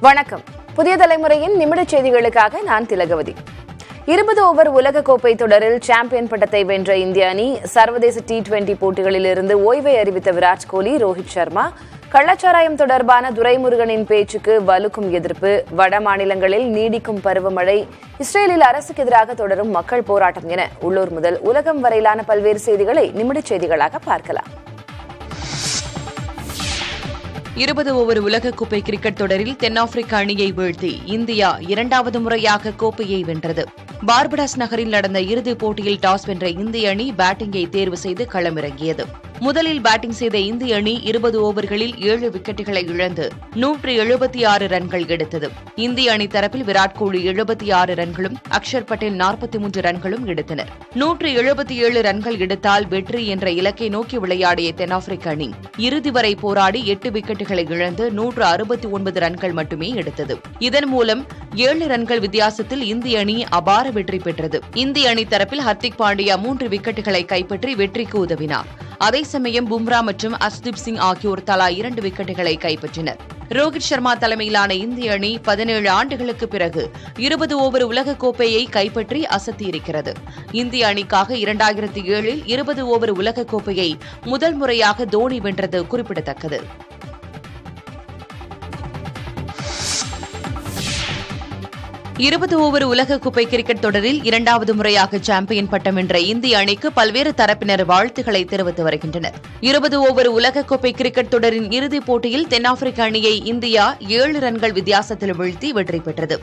வணக்கம். புதிய தலைமுறையின் நிமிடச் செய்திகளுக்காக நான் திலகவதி. 20 ஓவர் உலகக்கோப்பை தொடரில் சாம்பியன் பட்டத்தை வென்ற இந்திய அணி சர்வதேச T20 போட்டிகளில் இருந்து ஓய்வை அறிவித்த விராட் கோலி, ரோஹித் சர்மா, கள்ளச்சாராயம் தொடர்பான துரைமுருகனின் பேச்சுக்கு வலுக்கும் எதிர்ப்பு, வட மாநிலங்களில் நீடிக்கும் பருவமழை, இஸ்ரேலில் அரசுக்கு எதிராக தொடரும் மக்கள் போராட்டம் என உள்ளூர் முதல் உலகம் வரையிலான பல்வேறு செய்திகளை நிமிடச் செய்திகளாக பார்க்கலாம். 20 ஓவர் உலகக்கோப்பை கிரிக்கெட் தொடரில் தென்னாப்பிரிக்க அணியை வீழ்த்தி இந்தியா இரண்டாவது முறையாக கோப்பையை வென்றது. பார்படாஸ் நகரில் நடந்த இறுதிப் போட்டியில் டாஸ் வென்ற இந்திய அணி பேட்டிங்கை தேர்வு செய்து களமிறங்கியது. முதலில் பேட்டிங் செய்த இந்திய அணி 20 ஓவர்களில் 7 விக்கெட்டுகளை இழந்து 176 ரன்கள் எடுத்தது. இந்திய அணி தரப்பில் விராட் கோலி 76 ரன்களும், அக்ஷர் பட்டேல் 43 ரன்களும் எடுத்தனர். 177 ரன்கள் எடுத்தால் வெற்றி என்ற இலக்கை நோக்கி விளையாடிய தென்னாப்பிரிக்க அணி இறுதி வரை போராடி 8 விக்கெட்டுகளை இழந்து 169 ரன்கள் மட்டுமே எடுத்தது. இதன் மூலம் 7 ரன்கள் வித்தியாசத்தில் இந்திய அணி அபார வெற்றி பெற்றது. இந்திய அணி தரப்பில் ஹர்திக் பாண்டியா 3 விக்கெட்டுகளை கைப்பற்றி வெற்றிக்கு உதவினார். அதே சமயம் பும்ரா மற்றும் அஸ்தீப் சிங் ஆகியோர் தலா 2 விக்கெட்டுகளை கைப்பற்றினர். ரோஹித் சர்மா தலைமையிலான இந்திய அணி 17 ஆண்டுகளுக்கு பிறகு 20 ஓவர் உலகக்கோப்பையை கைப்பற்றி அசத்தியிருக்கிறது. இந்திய அணிக்காக 2007இல் 20 ஓவர் உலகக்கோப்பையை முதல் முறையாக தோனி வென்றது குறிப்பிடத்தக்கது. 20 ஓவர் உலகக்கோப்பை கிரிக்கெட் தொடரில் இரண்டாவது முறையாக சாம்பியன் பட்டம் வென்ற இந்திய அணிக்கு பல்வேறு தரப்பினர் வாழ்த்துக்களை தெரிவித்து வருகின்றனர். 20 ஓவர் உலகக்கோப்பை கிரிக்கெட் தொடரின் இறுதிப் போட்டியில் தென்னாப்பிரிக்க அணியை இந்தியா 7 ரன்கள் வித்தியாசத்தில் வீழ்த்தி வெற்றி பெற்றது.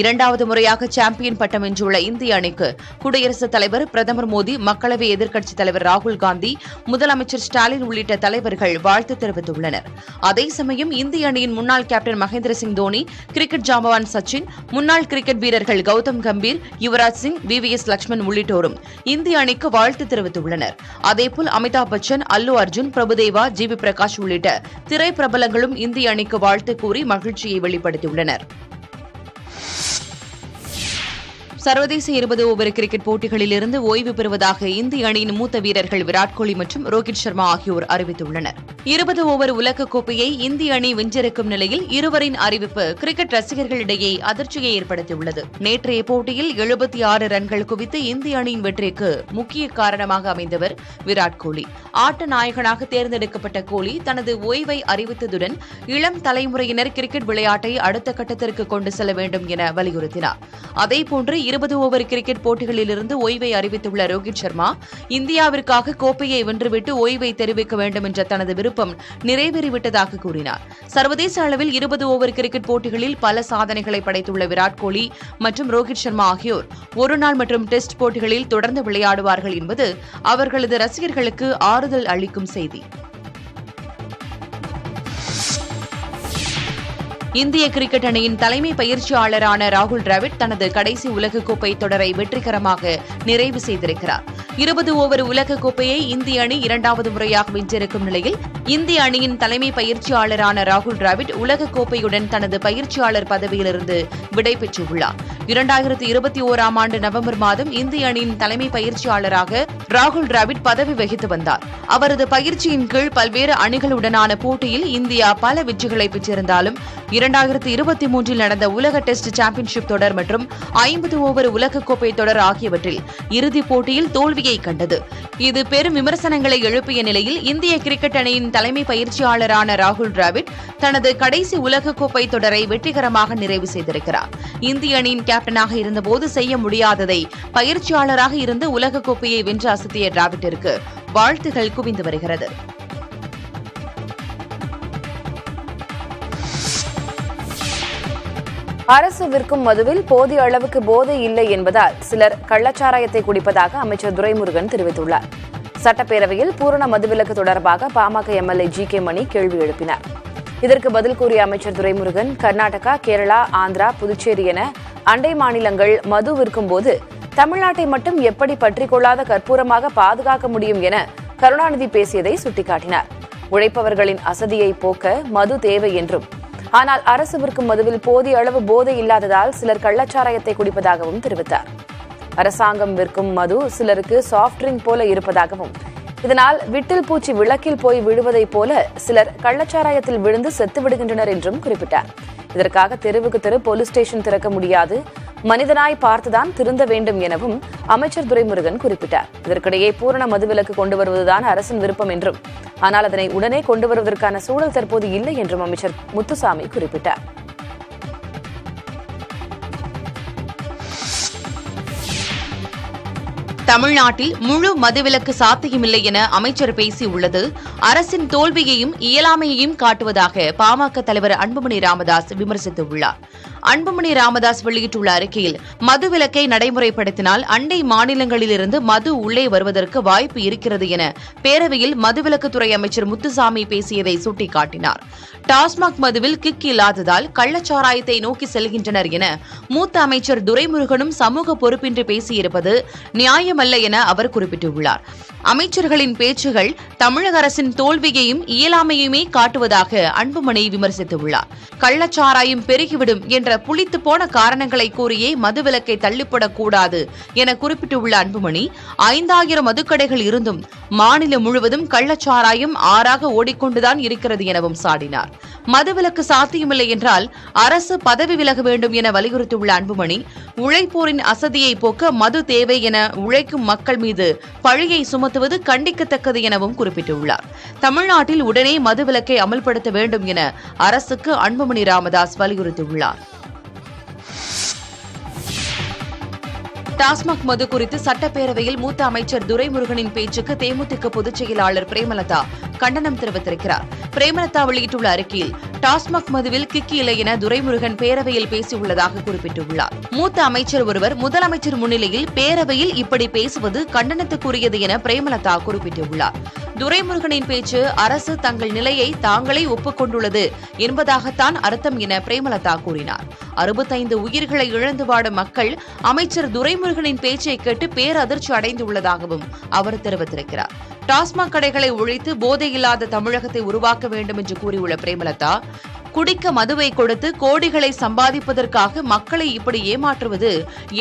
இரண்டாவது முறையாக சாம்பியன் பட்டம் வென்றுள்ள இந்திய அணிக்கு குடியரசுத் தலைவர், பிரதமர் மோடி, மக்களவை எதிர்க்கட்சித் தலைவர் ராகுல் காந்தி, முதலமைச்சர் ஸ்டாலின் உள்ளிட்ட தலைவர்கள் வாழ்த்து தெரிவித்துள்ளனர். அதே சமயம் இந்திய அணியின் முன்னாள் கேப்டன் மகேந்திர சிங் தோனி, கிரிக்கெட் ஜாம்பவான் சச்சின், முன்னாள் கிரிக்கெட் வீரர்கள் கௌதம் கம்பீர், யுவராஜ் சிங், VVS லட்சுமண் உள்ளிட்டோரும் இந்திய அணிக்கு வாழ்த்து தெரிவித்துள்ளனர். அதேபோல் அமிதாப் பச்சன், அல்லு அர்ஜுன், பிரபுதேவா, GV பிரகாஷ் உள்ளிட்ட திரைப்பிரபலங்களும் இந்திய அணிக்கு வாழ்த்து கூறி மகிழ்ச்சியை வெளிப்படுத்தியுள்ளனர். சர்வதேச 20 ஓவர் கிரிக்கெட் போட்டிகளிலிருந்து ஓய்வு பெறுவதாக இந்திய அணியின் மூத்த வீரர்கள் விராட் கோலி மற்றும் ரோஹித் சர்மா ஆகியோர் அறிவித்துள்ளனர். 20 ஓவர் உலகக்கோப்பையை இந்திய அணி வென்றிருக்கும் நிலையில் இருவரின் அறிவிப்பு கிரிக்கெட் ரசிகர்களிடையே அதிர்ச்சியை ஏற்படுத்தியுள்ளது. நேற்றைய போட்டியில் 76 ரன்கள் குவித்து இந்திய அணியின் வெற்றிக்கு முக்கிய காரணமாக அமைந்தவர் விராட் கோலி. ஆட்ட நாயகனாக தேர்ந்தெடுக்கப்பட்ட கோலி தனது ஓய்வை அறிவித்ததுடன் இளம் தலைமுறையினர் கிரிக்கெட் விளையாட்டை அடுத்த கட்டத்திற்கு கொண்டு செல்ல வேண்டும் என வலியுறுத்தினார். அதேபோன்று 20 ஓவர் கிரிக்கெட் போட்டிகளிலிருந்து ஓய்வை அறிவித்துள்ள ரோஹித் சர்மா, இந்தியாவிற்காக கோப்பையை வென்றுவிட்டு ஓய்வை தெரிவிக்க வேண்டும் என்ற தனது விருப்பம் நிறைவேறிவிட்டதாக கூறினார். சர்வதேச அளவில் 20 ஓவர் கிரிக்கெட் போட்டிகளில் பல சாதனைகளை படைத்துள்ள விராட் கோலி மற்றும் ரோஹித் சர்மா ஆகியோர் ஒருநாள் மற்றும் டெஸ்ட் போட்டிகளில் தொடர்ந்து விளையாடுவார்கள் என்பது அவர்களது ரசிகர்களுக்கு ஆறுதல் அளிக்கும் செய்தி. இந்திய கிரிக்கெட் அணியின் தலைமை பயிற்சியாளரான ராகுல் டிராவிட் தனது கடைசி உலகக்கோப்பை தொடரை வெற்றிகரமாக நிறைவு செய்திருக்கிறார். 20 ஓவர் உலகக்கோப்பையை இந்திய அணி இரண்டாவது முறையாக வென்றிருக்கும் நிலையில் இந்திய அணியின் தலைமை பயிற்சியாளரான ராகுல் டிராவிட் உலகக்கோப்பையுடன் தனது பயிற்சியாளர் பதவியிலிருந்து விடைபெற்றுள்ளார். 2021ஆம் ஆண்டு நவம்பர் மாதம் இந்திய அணியின் தலைமை பயிற்சியாளராக ராகுல் டிராவிட் பதவி வகித்து வந்தார். அவரது பயிற்சியின் கீழ் பல்வேறு அணிகளுடனான போட்டியில் இந்தியா பல வெற்றிகளை பெற்றிருந்தாலும் 2023இல் நடந்த உலக டெஸ்ட் சாம்பியன்ஷிப் தொடர் மற்றும் 50 ஓவர் உலகக்கோப்பை தொடர் ஆகியவற்றில் இறுதிப் போட்டியில் தோல்வியை கண்டது. இது பெரும் விமர்சனங்களை எழுப்பிய நிலையில் இந்திய கிரிக்கெட் அணியின் தலைமை பயிற்சியாளரான ராகுல் டிராவிட் தனது கடைசி உலகக்கோப்பை தொடரை வெற்றிகரமாக நிறைவு செய்திருக்கிறார். இந்திய அணியின் கேப்டனாக இருந்தபோது செய்ய முடியாததை பயிற்சியாளராக இருந்து உலகக்கோப்பையை வென்று அசத்திய டிராவிட்டிற்கு வாழ்த்துகள் குவிந்து வருகிறது. அரசு விற்கும் மதுவில் போதிய அளவுக்கு போதை இல்லை என்பதால் சிலர் கள்ளச்சாராயத்தை குடிப்பதாக அமைச்சர் துரைமுருகன் தெரிவித்துள்ளார். சட்டப்பேரவையில் பூரண மதுவிலக்கு தொடர்பாக பாமக MLA GK மணி கேள்வி எழுப்பினார். இதற்கு பதில் கூறிய அமைச்சர் துரைமுருகன், கர்நாடகா, கேரளா, ஆந்திரா, புதுச்சேரி என அண்டை மாநிலங்கள் மது விற்கும்போது தமிழ்நாட்டை மட்டும் எப்படி பற்றிக் கொள்ளாத கற்பூரமாக பாதுகாக்க முடியும் என கருணாநிதி பேசியதை சுட்டிக்காட்டினார். உழைப்பவர்களின் அசதியை போக்க மது தேவை என்றும், ஆனால் அரசு விற்கும் மதுவில் போதிய அளவு போதை இல்லாததால் சிலர் கள்ளச்சாராயத்தை குடிப்பதாகவும் தெரிவித்தார். அரசாங்கம் விற்கும் மது சிலருக்கு சாஃப்ட் ட்ரிங்க் போல இருப்பதாகவும், இதனால் விட்டில் பூச்சி விளக்கில் போய் விழுவதைப் போல சிலர் கள்ளச்சாராயத்தில் விழுந்து செத்து விடுகின்றனர் என்றும் குறிப்பிட்டார். இதற்காக தெருவுக்கு தெரு போலீஸ் ஸ்டேஷன் திறக்க முடியாது, மனிதனாய் பார்த்துதான் திருந்த வேண்டும் எனவும் அமைச்சர் துரைமுருகன் குறிப்பிட்டார். இதற்கிடையே பூரண மதுவிலக்கு கொண்டு வருவதுதான் அரசின் விருப்பம் என்றும், ஆனால் அதனை உடனே கொண்டு வருவதற்கான சூழல் தற்போது இல்லை என்றும் அமைச்சர் முத்துசாமி குறிப்பிட்டார். தமிழ்நாட்டில் முழு மதுவிலக்கு சாத்தியமில்லை என அமைச்சர் பேசியுள்ளது அரசின் தோல்வியையும் இயலாமையையும் காட்டுவதாக பாமக தலைவர் அன்புமணி ராமதாஸ் விமர்சித்துள்ளார். அன்புமணி ராமதாஸ் வெளியிட்டுள்ள அறிக்கையில் மதுவிலக்கை நடைமுறைப்படுத்தினால் அண்டை மாநிலங்களிலிருந்து மது உள்ளே வருவதற்கு வாய்ப்பு இருக்கிறது என பேரவையில் மதுவிலக்குத்துறை அமைச்சர் முத்துசாமி பேசியதை சுட்டிக்காட்டினார். டாஸ்மாக் மதுவில் கிக் இல்லாததால் கள்ளச்சாராயத்தை நோக்கி செல்கின்றனர் என மூத்த அமைச்சர் துரைமுருகனும் சமூக பொறுப்பின்றி பேசியிருப்பது நியாயமல்ல என அவர் குறிப்பிட்டுள்ளார். அமைச்சர்களின் பேச்சுகள் தமிழக அரசின் தோல்வியையும் இயலாமையுமே காட்டுவதாக அன்புமணி விமர்சித்துள்ளார். கள்ளச்சாராயம் பெருகிவிடும் என்ற புளித்து போன காரணங்களை கூறியே மதுவிலக்கை தள்ளிப்படக்கூடாது என குறிப்பிட்டுள்ள அன்புமணி, 5000 மதுக்கடைகள் இருந்தும் மாநிலம் முழுவதும் கள்ளச்சாராயம் ஆறாக ஓடிக்கொண்டுதான் இருக்கிறது எனவும் சாடினார். மதுவிலக்கு சாத்தியமில்லை என்றால் அரசு பதவி விலக வேண்டும் என வலியுறுத்தியுள்ள அன்புமணி, உழைப்போரின் அசதியை போக்க மது தேவை என உழைக்கும் மக்கள் மீது பழியை சுமத்துவது கண்டிக்கத்தக்கது எனவும் குறிப்பிட்டுள்ளார். தமிழ்நாட்டில் உடனே மதுவிலக்கை அமல்படுத்த வேண்டும் என அரசுக்கு அன்புமணி ராமதாஸ் வலியுறுத்தியுள்ளார். டாஸ்மாக் மது குறித்து சட்டப்பேரவையில் மூத்த அமைச்சர் துரைமுருகனின் பேச்சுக்கு தேமுதிக பொதுச் செயலாளர் பிரேமலதா கண்டனம் தெரிவித்திருக்கிறார். பிரேமலதா வெளியிட்டுள்ள அறிக்கையில் டாஸ்மாக் மதுவில் கிக் இல்லை என துரைமுருகன் பேரவையில் பேசியுள்ளதாக குறிப்பிட்டுள்ளார். மூத்த அமைச்சர் ஒருவர் முதலமைச்சர் முன்னிலையில் பேரவையில் இப்படி பேசுவது கண்டனத்துக்குரியது என பிரேமலதா குறிப்பிட்டுள்ளார். துரைமுருகனின் பேச்சு அரசு தங்கள் நிலையை தாங்களே ஒப்புக்கொண்டுள்ளது என்பதாகத்தான் அர்த்தம் என பிரேமலதா கூறினார். 65 உயிர்களை இழந்து வாடும் மக்கள் அமைச்சர் துரைமுருகனின் பேச்சை கேட்டு பேரதிர்ச்சி அடைந்துள்ளதாகவும் அவர் தெரிவித்திருக்கிறார். டாஸ்மாக் கடைகளை ஒழித்து போதையில்லாத தமிழகத்தை உருவாக்க வேண்டும் என்று கூறியுள்ள பிரேமலதா, குடிக்க மதுவை கொடுத்து கோடிகளை சம்பாதிப்பதற்காக மக்களை இப்படி ஏமாற்றுவது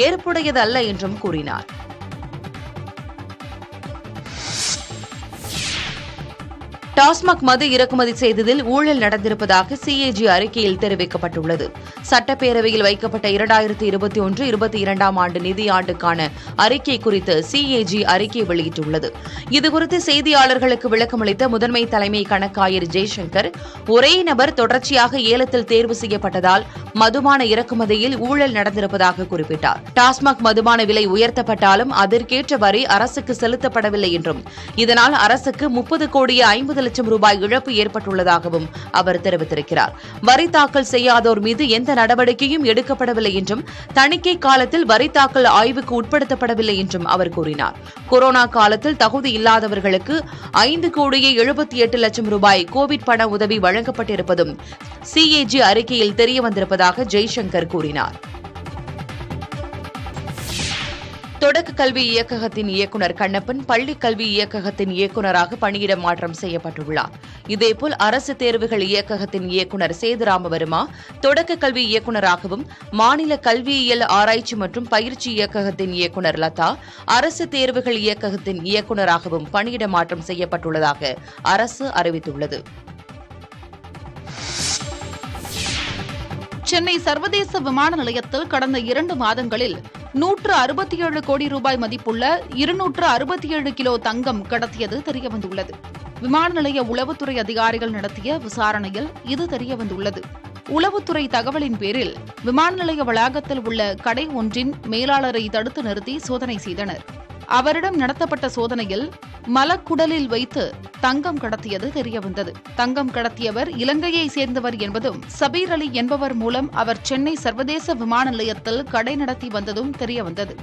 ஏற்புடையதல்ல என்றும் கூறினார். டாஸ்மாக் மது இறக்குமதி செய்ததில் ஊழல் நடந்திருப்பதாக சிஏஜி அறிக்கையில் தெரிவிக்கப்பட்டுள்ளது. சட்டப்பேரவையில் வைக்கப்பட்ட 2021-22 ஆண்டு நிதியாண்டுக்கான அறிக்கை குறித்து சிஏஜி அறிக்கை வெளியிட்டுள்ளது. இதுகுறித்து செய்தியாளர்களுக்கு விளக்கமளித்த முதன்மை தலைமை கணக்காயர் ஜெய்சங்கர், ஒரே நபர் தொடர்ச்சியாக ஏலத்தில் தேர்வு செய்யப்பட்டதால் மதுபான இறக்குமதியில் ஊழல் நடந்திருப்பதாக குறிப்பிட்டார். டாஸ்மாக் மதுபான விலை உயர்த்தப்பட்டாலும் அதற்கேற்ற வரி அரசுக்கு செலுத்தப்படவில்லை என்றும், இதனால் அரசுக்கு 30,50,00,000 ரூபாய் இழப்பு ஏற்பட்டுள்ளதாகவும் அவர் தெரிவித்திருக்கிறார். வரி தாக்கல் செய்யாதோர் மீது எந்த நடவடிக்கையும் எடுக்கப்படவில்லை என்றும், தணிக்கை காலத்தில் வரி தாக்கல் ஆய்வுக்கு உட்படுத்தப்படவில்லை என்றும் அவர் கூறினார். கொரோனா காலத்தில் தகுதி இல்லாதவர்களுக்கு 5,78,00,000 ரூபாய் கோவிட் பண உதவி வழங்கப்பட்டிருப்பதும் சிஏஜி அறிக்கையில் தெரியவந்திருப்பதாக ஜெய்சங்கர் கூறினார். தொடக்க கல்வி இயக்ககத்தின் இயக்குநர் கண்ணப்பன் பள்ளிக் கல்வி இயக்ககத்தின் இயக்குநராக பணியிட மாற்றம் செய்யப்பட்டுள்ளார். இதேபோல் அரசு தேர்வுகள் இயக்ககத்தின் இயக்குநர் சேதுராமவர்மா தொடக்க கல்வி இயக்குநராகவும், மாநில கல்வியியல் ஆராய்ச்சி மற்றும் பயிற்சி இயக்ககத்தின் இயக்குநர் லதா அரசு தேர்வுகள் இயக்ககத்தின் இயக்குநராகவும் பணியிட மாற்றம் செய்யப்பட்டுள்ளதாக அரசு அறிவித்துள்ளது. சென்னை சர்வதேச விமான நிலையத்தில் கடந்த 2 மாதங்களில் 167 கோடி ரூபாய் மதிப்புள்ள 267 கிலோ தங்கம் கடத்தியது தெரியவந்துள்ளது. விமான நிலைய உளவுத்துறை அதிகாரிகள் நடத்திய விசாரணையில் இது தெரியவந்துள்ளது. உளவுத்துறை தகவலின் பேரில் விமான நிலைய வளாகத்தில் உள்ள கடை ஒன்றின் மேலாளரை தடுத்து நிறுத்தி சோதனை செய்தனர். அவரிடம் நடத்தப்பட்ட சோதனையில் மலக்குடலில் வைத்து தங்கம் கடத்தியது தெரியவந்தது. தங்கம் கடத்தியவர் இலங்கையை சேர்ந்தவர் என்பதும், சபீர் அலி என்பவர் மூலம் அவர் சென்னை சர்வதேச விமான நிலையத்தில் கடை நடத்தி வந்ததும் தெரியவந்தது.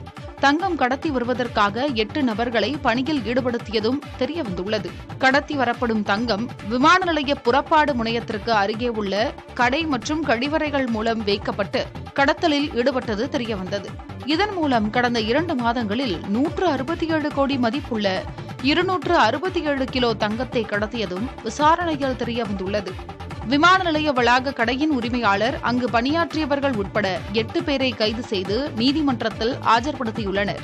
தங்கம் கடத்தி வருவதற்காக 8 நபர்களை பணியில் ஈடுபடுத்தியதும் தெரியவந்துள்ளது. கடத்தி வரப்படும் தங்கம் விமான நிலைய புறப்பாடு முனையத்திற்கு அருகே உள்ள கடை மற்றும் கழிவறைகள் மூலம் வைக்கப்பட்டு கடத்தலில் ஈடுபட்டது தெரியவந்தது. இதன் மூலம் கடந்த 2 மாதங்களில் 167 கோடி மதிப்புள்ள 267 கிலோ தங்கத்தை கடத்தியதும் விசாரணையில் தெரியவந்துள்ளது. விமான நிலைய வளாக கடையின் உரிமையாளர், அங்கு பணியாற்றியவர்கள் உட்பட 8 பேரை கைது செய்து நீதிமன்றத்தில் ஆஜர்படுத்தியுள்ளனர்.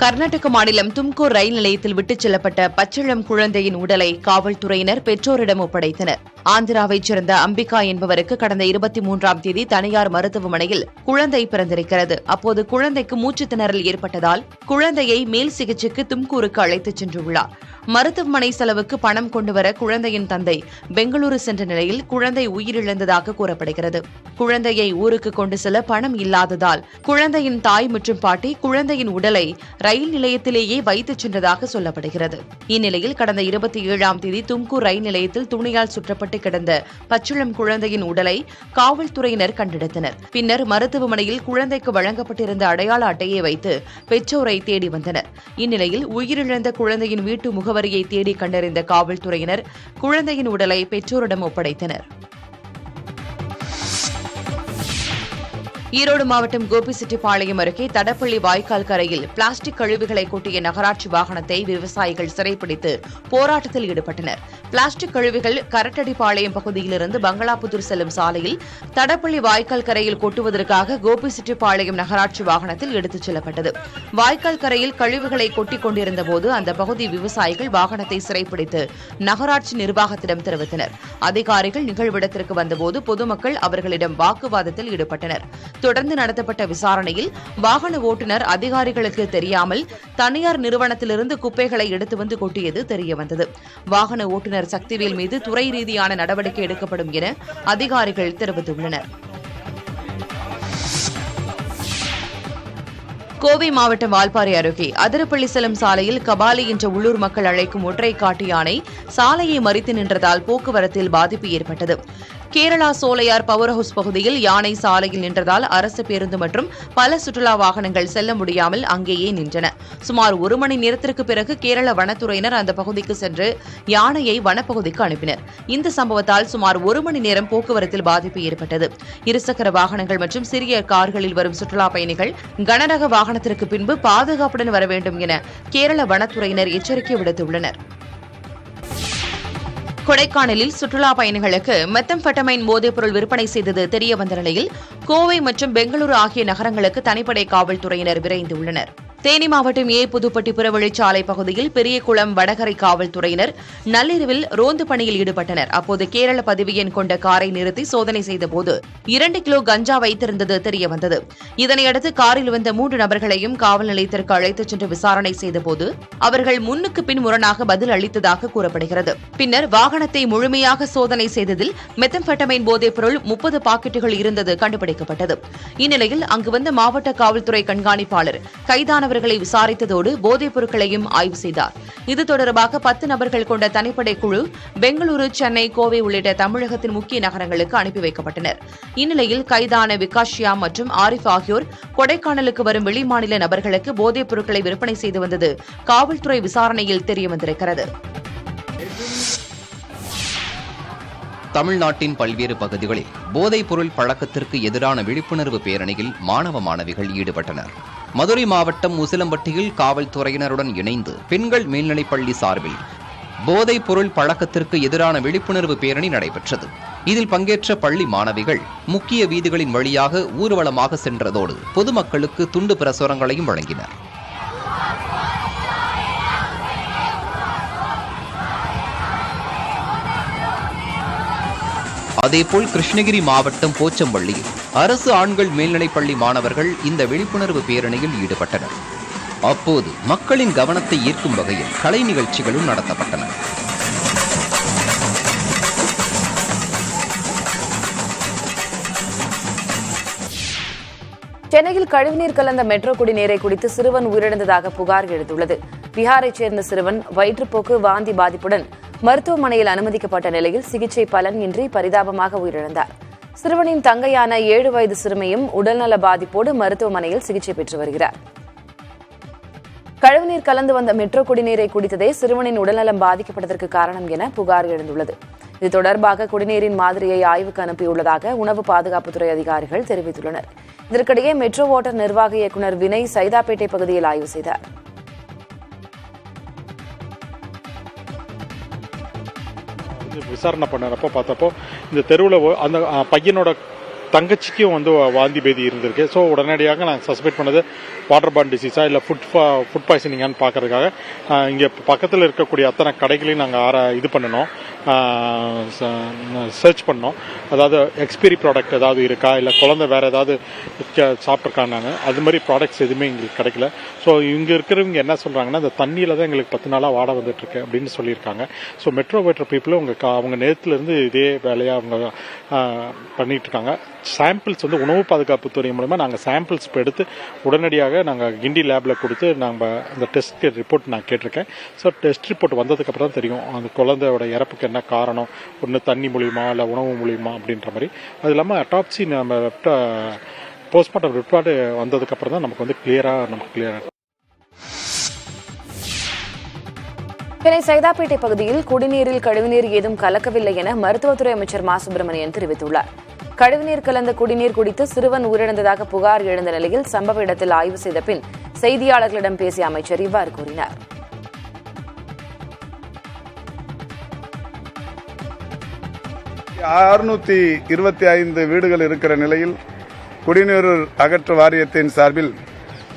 கர்நாடக மாநிலம் தும்கூர் ரயில் நிலையத்தில் விட்டுச் செல்லப்பட்ட பச்சிளம் குழந்தையின் உடலை காவல்துறையினர் பெற்றோரிடம் ஒப்படைத்தனர். ஆந்திராவைச் சேர்ந்த அம்பிகா என்பவருக்கு கடந்த 23ஆம் தேதி தனியார் மருத்துவமனையில் குழந்தை பிறந்திருக்கிறது. அப்போது குழந்தைக்கு மூச்சுத் திணறல் ஏற்பட்டதால் குழந்தையை மேல் சிகிச்சைக்கு தும்கூருக்கு அழைத்துச் சென்றுள்ளார். மருத்துவமனை செலவுக்கு பணம் கொண்டுவர குழந்தையின் தந்தை பெங்களூரு சென்ற நிலையில் குழந்தை உயிரிழந்ததாக கூறப்படுகிறது. குழந்தையை ஊருக்கு கொண்டு செல்ல பணம் இல்லாததால் குழந்தையின் தாய் மற்றும் பாட்டி குழந்தையின் உடலை ரயில் நிலையத்திலேயே வைத்துச் சென்றதாக சொல்லப்படுகிறது. இந்நிலையில் கடந்த 27ஆம் தேதி தும்கூர் ரயில் நிலையத்தில் துணியால் சுற்றப்பட்டு கிடந்த பச்சிளம் குழந்தையின் உடலை காவல்துறையினர் கண்டெடுத்தனர். பின்னர் மருத்துவமனையில் குழந்தைக்கு வழங்கப்பட்டிருந்த அடையாள அட்டையை வைத்து பெற்றோரை தேடி வந்தனர். இந்நிலையில் உயிரிழந்த குழந்தையின் வீட்டு முகவரியை தேடி கண்டறிந்த காவல்துறையினர் குழந்தையின் உடலை பெற்றோரிடம் ஒப்படைத்தனர். ஈரோடு மாவட்டம் கோபிச்செட்டிப்பாளையம் அருகே தடப்பள்ளி வாய்க்கால் கரையில் பிளாஸ்டிக் கழிவுகளை கொட்டிய நகராட்சி வாகனத்தை விவசாயிகள் சிறைப்பிடித்து போராட்டத்தில் ஈடுபட்டனர். பிளாஸ்டிக் கழிவுகள் கரட்டடிப்பாளையம் பகுதியிலிருந்து பங்களாபுத்தூர் செல்லும் சாலையில் தடப்பள்ளி வாய்க்கால் கரையில் கொட்டுவதற்காக கோபிச்செட்டிப்பாளையம் நகராட்சி வாகனத்தில் எடுத்துச் செல்லப்பட்டது. வாய்க்கால் கரையில் கழிவுகளை கொட்டிக் கொண்டிருந்தபோது அந்த பகுதி விவசாயிகள் வாகனத்தை சிறைப்பிடித்து நகராட்சி நிர்வாகத்திடம் தெரிவித்தனர். அதிகாரிகள் நிகழ்விடத்திற்கு வந்தபோது பொதுமக்கள் அவர்களிடம் வாக்குவாதத்தில் ஈடுபட்டனர். தொடர்ந்து நடத்தப்பட்ட விசாரணையில் வாகன ஓட்டுநர் அதிகாரிகளுக்கு தெரியாமல் தனியார் நிறுவனத்திலிருந்து குப்பைகளை எடுத்து வந்து கொட்டியது தெரியவந்தது. வாகன ஓட்டுநர் சக்திவேல் மீது துறை ரீதியான நடவடிக்கை எடுக்கப்படும் என அதிகாரிகள் தெரிவித்துள்ளனர். கோவை மாவட்டம் வால்பாறை அருகே அதிரப்பள்ளி செல்லும் சாலையில் கபாலி என்ற உள்ளூர் மக்கள் அழைக்கும் ஒற்றை காட்டு யானை சாலையை மறித்து நின்றதால் போக்குவரத்தில் பாதிப்பு ஏற்பட்டது. கேரளா சோலையார் பவர் ஹவுஸ் பகுதியில் யானை சாலையில் நின்றதால் அரசு பேருந்து மற்றும் பல சுற்றுலா வாகனங்கள் செல்ல முடியாமல் அங்கேயே நின்றன. சுமார் 1 மணி நேரத்திற்கு பிறகு கேரள வனத்துறையினர் அந்த பகுதிக்கு சென்று யானையை வனப்பகுதிக்கு அனுப்பினர். இந்த சம்பவத்தால் சுமார் 1 மணி நேரம் போக்குவரத்தில் பாதிப்பு ஏற்பட்டது. இருசக்கர வாகனங்கள் மற்றும் சிறிய கார்களில் வரும் சுற்றுலா பயணிகள் கனரக வாகனத்திற்கு பின்பு பாதுகாப்புடன் வர வேண்டும் என கேரள வனத்துறையினர் எச்சரிக்கை விடுத்துள்ளனர். கொடைக்கானலில் சுற்றுலா பயணிகளுக்கு மெத்தம்பெட்டமைன் போதைப்பொருள் விற்பனை செய்தது தெரியவந்த நிலையில் கோவை மற்றும் பெங்களூரு ஆகிய நகரங்களுக்கு தனிப்படை காவல்துறையினர் விரைந்துள்ளனர். தேனி மாவட்டம் புதுப்பட்டி புறவழிச்சாலை பகுதியில் பெரியகுளம் வடகரை காவல்துறையினர் நள்ளிரவில் ரோந்து பணியில் ஈடுபட்டனர். அப்போது கேரள பதிவு எண் கொண்ட காரை நிறுத்தி சோதனை செய்தபோது 2 கிலோ கஞ்சா வைத்திருந்தது தெரியவந்தது. இதனையடுத்து காரில் வந்த 3 நபர்களையும் காவல் நிலையத்திற்கு அழைத்துச் சென்று விசாரணை செய்தபோது அவர்கள் முன்னுக்கு பின் முரணாக பதில் அளித்ததாக கூறப்படுகிறது. பின்னர் வாகனத்தை முழுமையாக சோதனை செய்ததில் மெத்தம்பெட்டமைன் போதைப்பொருள் 30 பாக்கெட்டுகள் இருந்தது கண்டுபிடிக்கப்பட்டது. இந்நிலையில் அங்கு வந்த மாவட்ட காவல்துறை கண்காணிப்பாளர் கைதான விசாரித்ததோடு போதைப் பொருட்களையும் ஆய்வு செய்தார். இது தொடர்பாக 10 நபர்கள் கொண்ட தனிப்படை குழு பெங்களூரு, சென்னை, கோவை உள்ளிட்ட தமிழகத்தின் முக்கிய நகரங்களுக்கு அனுப்பி வைக்கப்பட்டனர். இந்நிலையில் கைதான விகாஷியா மற்றும் ஆரிஃப் ஆகியோர் கொடைக்கானலுக்கு வரும் வெளிமாநில நபர்களுக்கு போதைப் பொருட்களை விற்பனை செய்து வந்தது காவல்துறை விசாரணையில் தெரியவந்திருக்கிறது. தமிழ்நாட்டின் பல்வேறு பகுதிகளில் போதைப் பொருள் பழக்கத்திற்கு எதிரான விழிப்புணர்வு பேரணியில் மாணவ மாணவிகள் ஈடுபட்டனர். மதுரை மாவட்டம் உசிலம்பட்டியில் காவல்துறையினருடன் இணைந்து பெண்கள் மேல்நிலைப்பள்ளி சார்பில் போதைப் பொருள் பழக்கத்திற்கு எதிரான விழிப்புணர்வு பேரணி நடைபெற்றது. இதில் பங்கேற்ற பள்ளி மாணவிகள் முக்கிய வீதிகளின் வழியாக ஊர்வலமாக சென்றதோடு பொதுமக்களுக்கு துண்டு பிரசுரங்களையும் வழங்கினர். அதேபோல் கிருஷ்ணகிரி மாவட்டம் போச்சம்பள்ளியில் அரசு ஆண்கள் மேல்நிலைப்பள்ளி மாணவர்கள் இந்த விழிப்புணர்வு பேரணியில் ஈடுபட்டனர். அப்போது மக்களின் கவனத்தை ஈர்க்கும் வகையில் கலை நிகழ்ச்சிகளும் நடத்தப்பட்டன. சென்னையில் கழிவுநீர் கலந்த மெட்ரோ குடிநீரை குடித்து சிறுவன் உயிரிழந்ததாக புகார் எழுந்துள்ளது. பீகாரைச் சேர்ந்த சிறுவன் வயிற்றுப்போக்கு, வாந்தி பாதிப்புடன் மருத்துவமனையில் அனுமதிக்கப்பட்ட நிலையில் சிகிச்சை பலனின்றி பரிதாபமாக உயிரிழந்தார். சிறுவனின் தங்கையான 7 வயது சிறுமியும் உடல்நல பாதிப்போடு மருத்துவமனையில் சிகிச்சை பெற்று வருகிறார். கழிவுநீர் கலந்து வந்த மெட்ரோ குடிநீரை குடித்ததே சிறுவனின் உடல்நலம் பாதிக்கப்பட்டதற்கு காரணம் என புகார் எழுந்துள்ளது. இது தொடர்பாக குடிநீரின் மாதிரியை ஆய்வுக்கு அனுப்பியுள்ளதாக உணவு பாதுகாப்புத்துறை அதிகாரிகள் தெரிவித்துள்ளனர். இதற்கிடையே மெட்ரோ வாட்டர் நிர்வாக இயக்குநர் வினய் சைதாப்பேட்டை பகுதியில் ஆய்வு செய்தார். விசாரணை பண்ணறப்போ பார்த்தப்போ இந்த தெருவில் அந்த பையனோட தங்கச்சிக்கும் வந்து வாந்தி பேதி இருந்திருக்கு. ஸோ உடனடியாக நாங்கள் சஸ்பெக்ட் பண்ணது வாட்டர் பார்ன் டிசீஸா இல்லை ஃபுட் பாய்சனிங்கான்னு பார்க்கறதுக்காக இங்கே பக்கத்தில் இருக்கக்கூடிய அத்தனை கடைகளையும் நாங்கள் இது பண்ணணும், சர்ச் பண்ணோம். அதாவது எக்ஸ்பைரி ப்ராடக்ட் ஏதாவது இருக்கா, இல்லை குழந்தை வேறு ஏதாவது சாப்பிட்ருக்காங்க, அது மாதிரி ப்ராடக்ட்ஸ் எதுவுமே எங்களுக்கு கிடைக்கல. ஸோ இங்கே இருக்கிறவங்க என்ன சொல்கிறாங்கன்னா, இந்த தண்ணியில் தான் எங்களுக்கு 10 நாளாக வாட வந்துட்டுருக்கு அப்படின்னு சொல்லியிருக்காங்க. ஸோ மெட்ரோ வெட்டர் பீப்புளும் அவங்க நேரத்துலேருந்து இதே வேலையாக அவங்க பண்ணிட்டு இருக்காங்க. சாம்பிள்ஸ் வந்து உணவு பாதுகாப்பு துறை மூலமாக நாங்கள் சாம்பிள்ஸ் இப்போ எடுத்து உடனடியாக நாங்கள் கிண்டி லேபில் கொடுத்து நாங்கள் அந்த டெஸ்ட் ரிப்போர்ட் நான் கேட்டிருக்கேன். ஸோ டெஸ்ட் ரிப்போர்ட் வந்ததுக்கப்புறம் தான் தெரியும் அந்த குழந்தையோட இறப்புக்கு என்ன காரணம், ஒன்று தண்ணி மூலியமா இல்லை உணவு மூலியமா அப்படின்ற மாதிரி. அது இல்லாமல் அட்டாப்சி நம்ம போஸ்ட்மார்ட்டம் ரிப்போர்ட் வந்ததுக்கப்புறம் தான் நமக்கு கிளியராக சென்னை சைதாப்பேட்டை பகுதியில் குடிநீரில் கழிவுநீர் ஏதும் கலக்கவில்லை என மருத்துவத்துறை அமைச்சர் மா சுப்பிரமணியன் தெரிவித்துள்ளார். கழிவுநீர் கலந்த குடிநீர் குடித்து சிறுவன் உயிரிழந்ததாக புகார் எழுந்த நிலையில் சம்பவ இடத்தில் ஆய்வு செய்த பின் செய்தியாளர்களிடம் பேசிய அமைச்சர் இவ்வாறு கூறினார். $625 வீடுகள் இருக்கிற நிலையில் குடிநீர் அகற்று வாரியத்தின் சார்பில்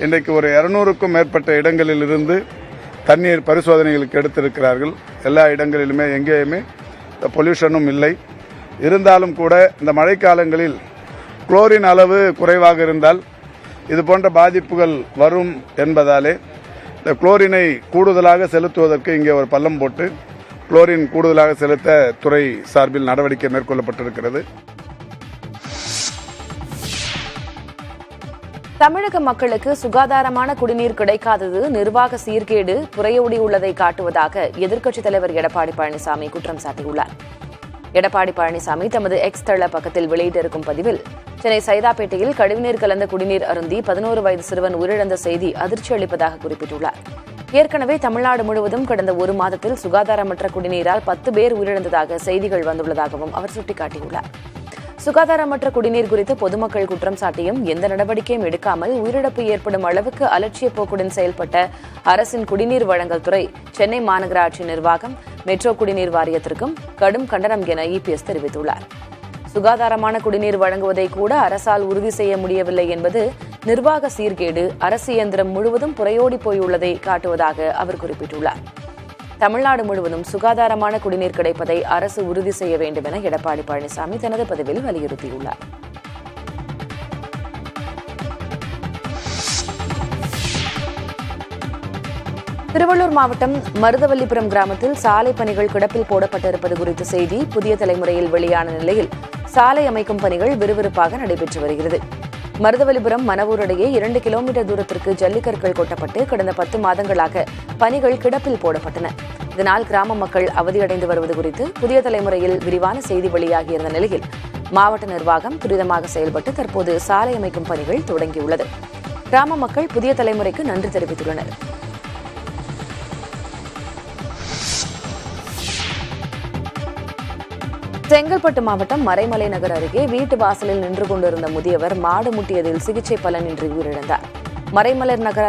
இன்றைக்கு ஒரு 200க்கும் மேற்பட்ட இடங்களில் இருந்து தண்ணீர் பரிசோதனைகளுக்கு எடுத்திருக்கிறார்கள். எல்லா இடங்களிலுமே எங்கேயுமே பொல்யூஷனும் இல்லை. இருந்தாலும் கூட இந்த மழைக்காலங்களில் குளோரின் அளவு குறைவாக இருந்தால் இது போன்ற பாதிப்புகள் வரும் என்பதாலே இந்த குளோரினை கூடுதலாக செலுத்துவதற்கு இங்கே ஒரு பள்ளம் போட்டு குளோரின் கூடுதலாக செலுத்த துறை சார்பில் நடவடிக்கை மேற்கொள்ளப்பட்டிருக்கிறது. தமிழக மக்களுக்கு சுகாதாரமான குடிநீர் கிடைக்காதது நிர்வாக சீர்கேடு புரையோடியுள்ளதை காட்டுவதாக எதிர்க்கட்சித் தலைவர் எடப்பாடி பழனிசாமி குற்றம் சாட்டியுள்ளார். எடப்பாடி பழனிசாமி தமது எக்ஸ் தள பக்கத்தில் வெளியிட்டிருக்கும் பதிவில் சென்னை சைதாப்பேட்டையில் கழிவுநீர் கலந்த குடிநீர் அருந்தி 11 வயது சிறுவன் உயிரிழந்த செய்தி அதிர்ச்சி அளிப்பதாக குறிப்பிட்டுள்ளார். ஏற்கனவே தமிழ்நாடு முழுவதும் கடந்த ஒரு மாதத்தில் சுகாதாரமற்ற குடிநீரால் 10 பேர் உயிரிழந்ததாக செய்திகள் வந்துள்ளதாகவும் அவர் சுட்டிக்காட்டியுள்ளார். சுகாதாரமற்ற குடிநீர் குறித்து பொதுமக்கள் குற்றம் சாட்டியும் எந்த நடவடிக்கையும் எடுக்காமல் உயிரிழப்பு ஏற்படும் அளவுக்கு அலட்சிய போக்குடன் செயல்பட்ட அரசின் குடிநீர் வழங்கல் துறை, சென்னை மாநகராட்சி நிர்வாகம், மெட்ரோ குடிநீர் வாரியத்திற்கும் கடும் கண்டனம் என இபிஎஸ் தெரிவித்துள்ளார். சுகாதாரமான குடிநீர் வழங்குவதை கூட அரசால் உறுதி செய்ய முடியவில்லை என்பது நிர்வாக சீர்கேடு, அரசு இயந்திரம் முழுவதும் புரையோடி போயுள்ளதை காட்டுவதாக அவர் குறிப்பிட்டுள்ளார். தமிழ்நாடு முழுவதும் சுகாதாரமான குடிநீர் கிடைப்பதை அரசு உறுதி செய்ய வேண்டும் என எடப்பாடி பழனிசாமி தனது பதிவில் வலியுறுத்தியுள்ளார். திருவள்ளூர் மாவட்டம் மருதவல்லிபுரம் கிராமத்தில் சாலை பணிகள் கிடப்பில் போடப்பட்டிருப்பது குறித்த செய்தி புதிய தலைமுறையில் வெளியான நிலையில் சாலை அமைக்கும் பணிகள் விறுவிறுப்பாக நடைபெற்று வருகிறது. மருதவல்லிபுரம் மணவூர் இடையே 2 கிலோமீட்டர் தூரத்திற்கு ஜல்லிக்கற்கள் கொட்டப்பட்டு கடந்த 10 மாதங்களாக பணிகள் கிடப்பில் போடப்பட்டன. இதனால் கிராம மக்கள் அவதியடைந்து வருவது குறித்து புதிய தலைமுறையில் விரிவான செய்தி வெளியாகியிருந்த நிலையில் மாவட்ட நிர்வாகம் துரிதமாக செயல்பட்டு தற்போது சாலை அமைக்கும் பணிகள் தொடங்கியுள்ளது. கிராம மக்கள் புதிய தலைமுறைக்கு நன்றி தெரிவித்துள்ளனர். செங்கல்பட்டு மாவட்டம் மறைமலை நகர் அருகே வீட்டு வாசலில் நின்று கொண்டிருந்த முதியவர் மாடு முட்டியதில் சிகிச்சை பலனின்றி உயிரிழந்தார். மறைமலை நகர்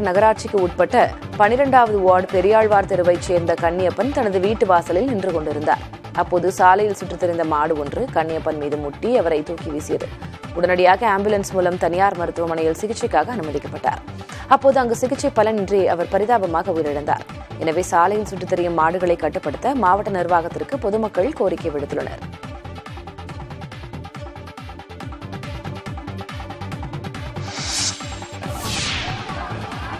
நகராட்சிக்கு உட்பட்ட 12வது வார்டு பெரியாழ்வார் தெருவைச் சேர்ந்த கன்னியப்பன் தனது வீட்டு வாசலில் நின்று கொண்டிருந்தார். அப்போது சாலையில் சுற்றித் திரிந்த மாடு ஒன்று கன்னியப்பன் மீது முட்டி அவரை தூக்கி வீசியது. உடனடியாக ஆம்புலன்ஸ் மூலம் தனியார் மருத்துவமனையில் சிகிச்சைக்காக அனுமதிக்கப்பட்டார். அப்போது அங்கு சிகிச்சை பலனின்றி அவர் பரிதாபமாக உயிரிழந்தார். எனவே சாலையில் சுற்றித் திரியும் மாடுகளை கட்டுப்படுத்த மாவட்ட நிர்வாகத்திற்கு பொதுமக்கள் கோரிக்கை விடுத்துள்ளனர்.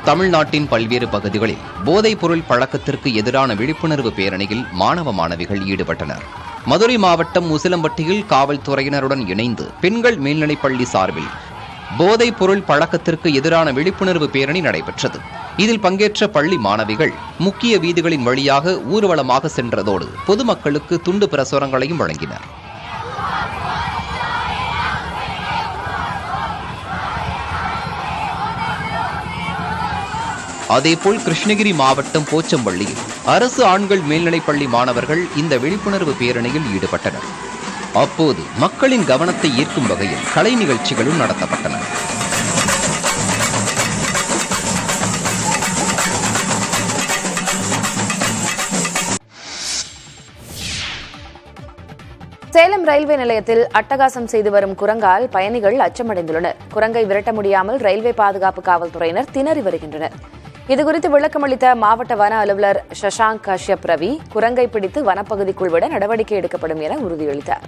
தமிழ்நாட்டின் பல்வேறு பகுதிகளில் போதைப் பொருள் பழக்கத்திற்கு எதிரான விழிப்புணர்வு பேரணியில் மாணவ மாணவிகள் ஈடுபட்டனர். மதுரை மாவட்டம் உசிலம்பட்டியில் காவல்துறையினருடன் இணைந்து பெண்கள் மேல்நிலைப்பள்ளி சார்பில் போதைப் பொருள் பழக்கத்திற்கு எதிரான விழிப்புணர்வு பேரணி நடைபெற்றது. இதில் பங்கேற்ற பள்ளி மாணவிகள் முக்கிய வீதிகளின் வழியாக ஊர்வலமாக சென்றதோடு பொதுமக்களுக்கு துண்டு பிரசுரங்களையும் வழங்கினர். அதேபோல் கிருஷ்ணகிரி மாவட்டம் போச்சம்பள்ளியில் அரசு ஆண்கள் மேல்நிலைப்பள்ளி மாணவர்கள் இந்த விழிப்புணர்வு பேரணியில் ஈடுபட்டனர். அப்போது மக்களின் கவனத்தை ஈர்க்கும் வகையில் கலை நிகழ்ச்சிகளும் நடத்தப்பட்டன. சேலம் ரயில்வே நிலையத்தில் அட்டகாசம் செய்து வரும் குரங்கால் பயணிகள் அச்சமடைந்துள்ளனர். குரங்கை விரட்ட முடியாமல் ரயில்வே பாதுகாப்பு காவல்துறையினர் திணறி வருகின்றனர். இதுகுறித்து விளக்கமளித்த மாவட்ட வன அலுவலர் சஷாங்க் கஷ்யப் ரவி, குரங்கை பிடித்து வனப்பகுதிக்குள் விட நடவடிக்கை எடுக்கப்படும் என உறுதியளித்தார்.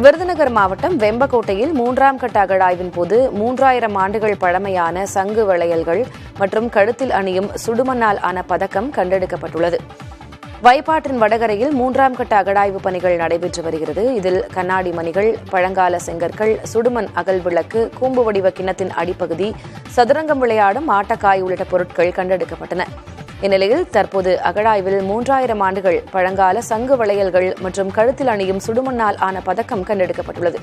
விருதுநகர் மாவட்டம் வெம்பக்கோட்டையில் 3ஆம் கட்ட அகழாய்வின் போது 3000 ஆண்டுகள் பழமையான சங்கு வளையல்கள் மற்றும் கழுத்தில் அணியும் சுடுமண்ணால் ஆன பதக்கம் கண்டெடுக்கப்பட்டுள்ளது. வைப்பாற்றின் வடகரையில் 3ஆம் கட்ட அகழாய்வு பணிகள் நடைபெற்று வருகிறது. இதில் கண்ணாடி மணிகள், பழங்கால செங்கற்கள், சுடுமண் அகல் விளக்கு, கூம்பு வடிவ கிண்ணத்தின் அடிப்பகுதி, சதுரங்கம் விளையாடும் ஆட்டக்காய் உள்ளிட்ட பொருட்கள் கண்டெடுக்கப்பட்டன. இந்நிலையில் தற்போது அகழாய்வில் 3000 ஆண்டுகள் பழங்கால சங்கு வளையல்கள் மற்றும் கழுத்தில் அணியும் சுடுமண்ணால் ஆன பதக்கம் கண்டெடுக்கப்பட்டுள்ளது.